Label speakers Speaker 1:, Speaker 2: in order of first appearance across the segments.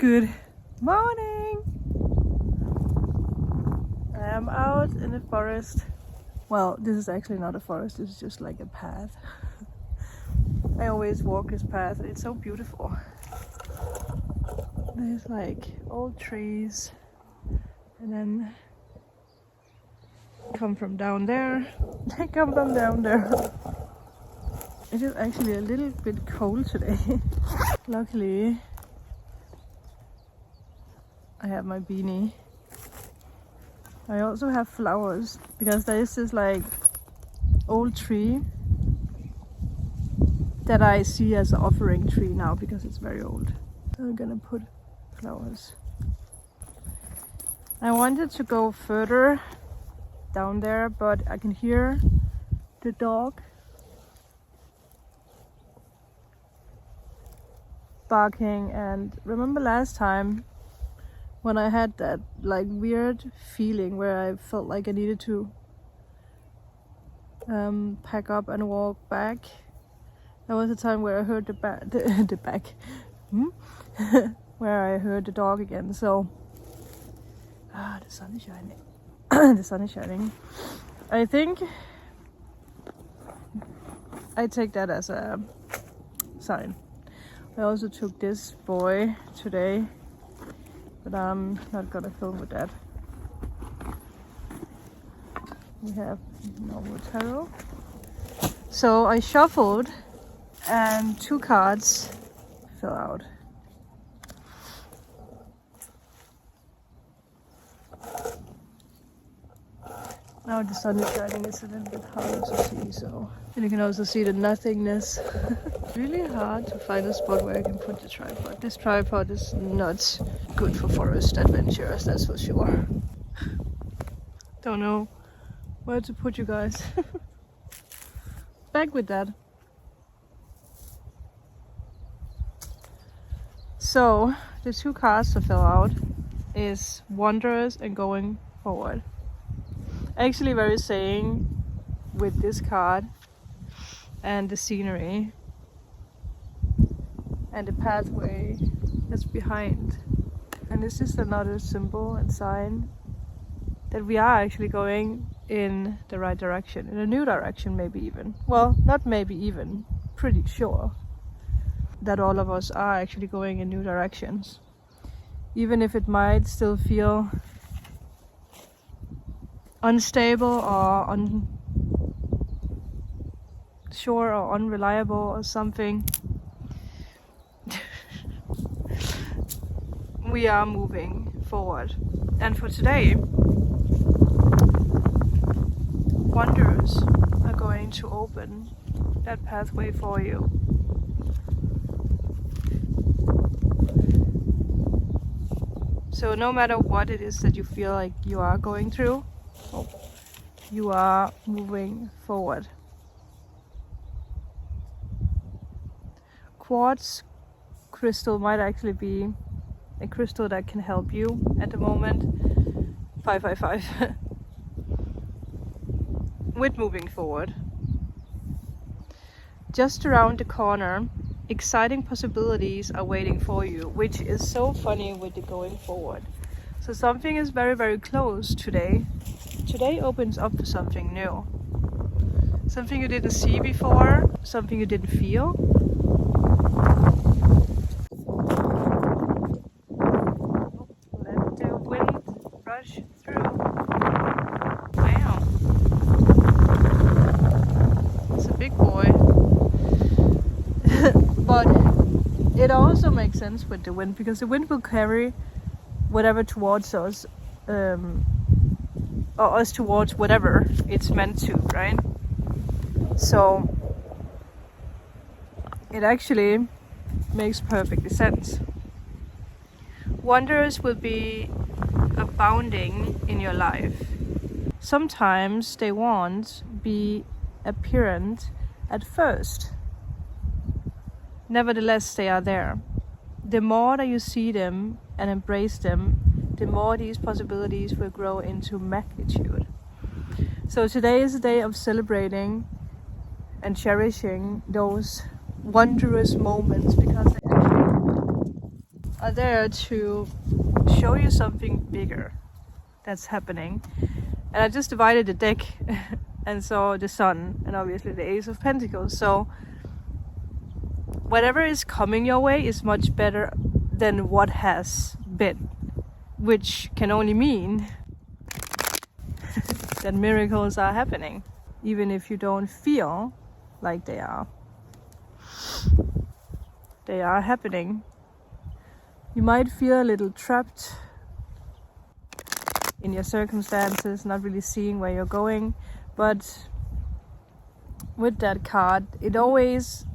Speaker 1: Good morning! I am out in the forest. Well, this is actually not a forest, this is just like a path. I always walk this path and it's so beautiful. There's like old trees and then come from down there. They come from down there. It is actually a little bit cold today. Luckily, I have my beanie. I also have flowers because there is this like old tree that I see as an offering tree now because it's very old. So I'm gonna put flowers. I wanted to go further down there, but I can hear the dog barking. And remember last time when I had that like weird feeling where I felt like I needed to pack up and walk back? There was a time where I heard the back where I heard the dog again. So the sun is shining. The sun is shining. I think I take that as a sign. I also took this boy today, but I'm not gonna film with that. We have normal tarot. So I shuffled and 2 cards fell out. Now the sun is shining, it's a little bit hard to see, so. And you can also see the nothingness. It's really hard to find a spot where I can put the tripod. This tripod is not good for forest adventures, that's for sure. Don't know where to put you guys. Back with that. So the 2 cards to fill out is wanderers and going forward. Actually very saying with this card and the scenery and the pathway that's behind. And it's just another symbol and sign that we are actually going in the right direction, in a new direction maybe even. Well, not maybe even, pretty sure that all of us are actually going in new directions. Even if it might still feel unstable or unsure or unreliable or something. We are moving forward. And for today, wanderers are going to open that pathway for you. So no matter what it is that you feel like you are going through, you are moving forward. Quartz crystal might actually be a crystal that can help you at the moment. 555. With moving forward. Just around the corner, exciting possibilities are waiting for you, which is so funny with the going forward. So something is very, very close today. Today opens up for something new. Something you didn't see before, something you didn't feel. Let the wind rush through. Wow. It's a big boy. But it also makes sense with the wind because the wind will carry whatever towards us. Or us towards whatever it's meant to, right? So it actually makes perfect sense. Wanderers will be abounding in your life. Sometimes they won't be apparent at first. Nevertheless, they are there. The more that you see them and embrace them, the more these possibilities will grow into magnitude. So today is a day of celebrating and cherishing those wondrous moments because they actually are there to show you something bigger that's happening. And I just divided the deck and saw the Sun and obviously the Ace of Pentacles. So whatever is coming your way is much better than what has been, which can only mean that miracles are happening, even if you don't feel like they are. They are happening. You might feel a little trapped in your circumstances, not really seeing where you're going, but with that card, it always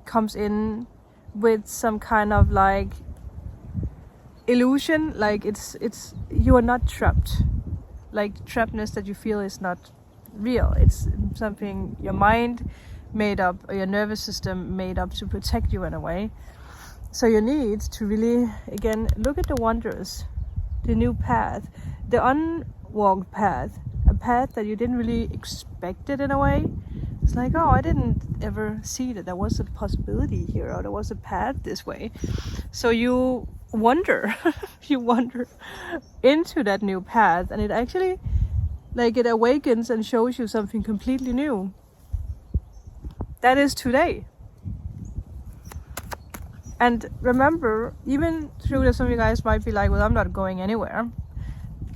Speaker 1: comes in with some kind of like illusion, like it's you are not trapped. Like the trappedness that you feel is not real. It's something your mind made up, or your nervous system made up to protect you in a way. So you need to really, again, look at the wonders, the new path, the unwalked path, a path that you didn't really expect it in a way. It's like, oh, I didn't ever see that there was a possibility here, or there was a path this way. So you wander, you wander into that new path, and it actually, like, it awakens and shows you something completely new. That is today. And remember, even through that, some of you guys might be like, well, I'm not going anywhere.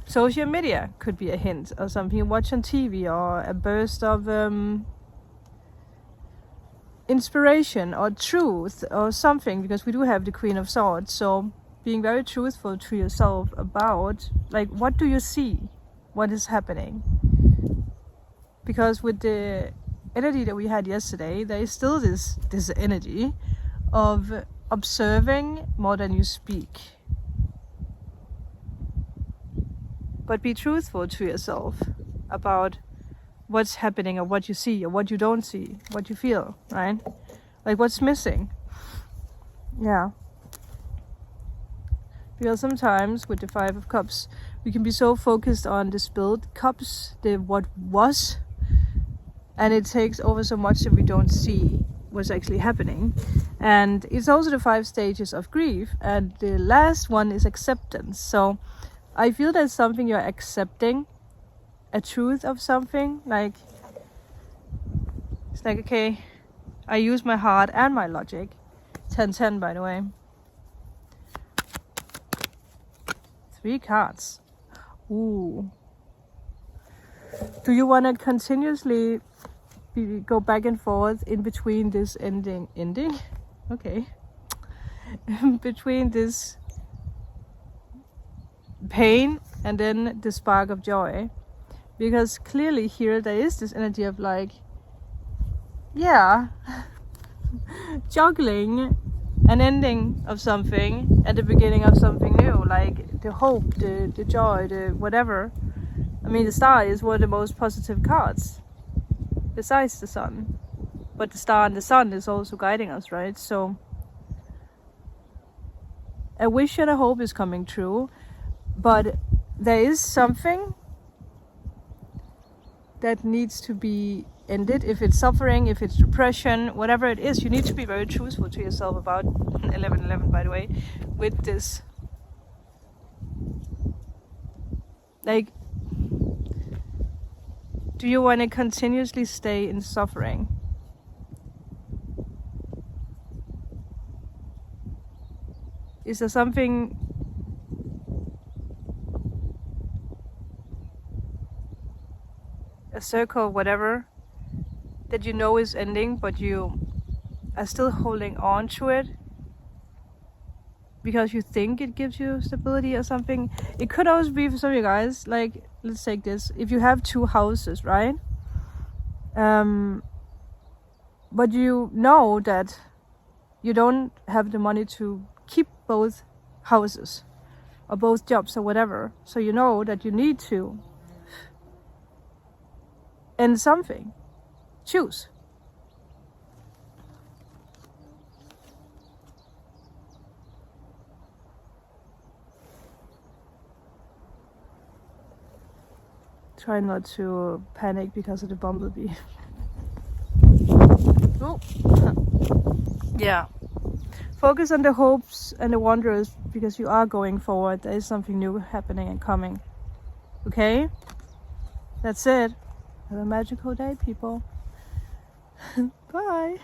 Speaker 1: Social media could be a hint, or something you watch on TV, or a burst of inspiration or truth or something, because we do have the Queen of Swords. So being very truthful to yourself about, like, what do you see? What is happening? Because with the energy that we had yesterday, there is still this energy of observing more than you speak. But be truthful to yourself about what's happening, or what you see, or what you don't see, what you feel, right? Like, what's missing. Yeah. Because sometimes with the Five of Cups, we can be so focused on the spilled cups, the what was, and it takes over so much that we don't see what's actually happening. And it's also the 5 stages of grief, and the last one is acceptance. So I feel that's something you're accepting, a truth of something. Like, it's like, okay, I use my heart and my logic. 10-10, by the way. 3 cards. Ooh. Do you want to continuously go back and forth in between this ending? Okay. Between this pain and then the spark of joy? Because clearly here there is this energy of, like, yeah, juggling an ending of something at the beginning of something new, like the hope, the joy, the whatever. I mean, the Star is one of the most positive cards besides the Sun, but the Star and the Sun is also guiding us, right? So a wish and a hope is coming true, but there is something that needs to be ended. If it's suffering, if it's depression, whatever it is, you need to be very truthful to yourself about 11-11, by the way, with this. Like, do you want to continuously stay in suffering? Is there something a circle, whatever, that you know is ending, but you are still holding on to it because you think it gives you stability or something? It could also be for some of you guys, like, let's take this. If you have 2 houses, right? But you know that you don't have the money to keep both houses or both jobs or whatever. So you know that you need to end something. Choose. Try not to panic because of the bumblebee. Oh. Yeah. Focus on the hopes and the wonders because you are going forward. There is something new happening and coming. Okay? That's it. Have a magical day, people. Bye.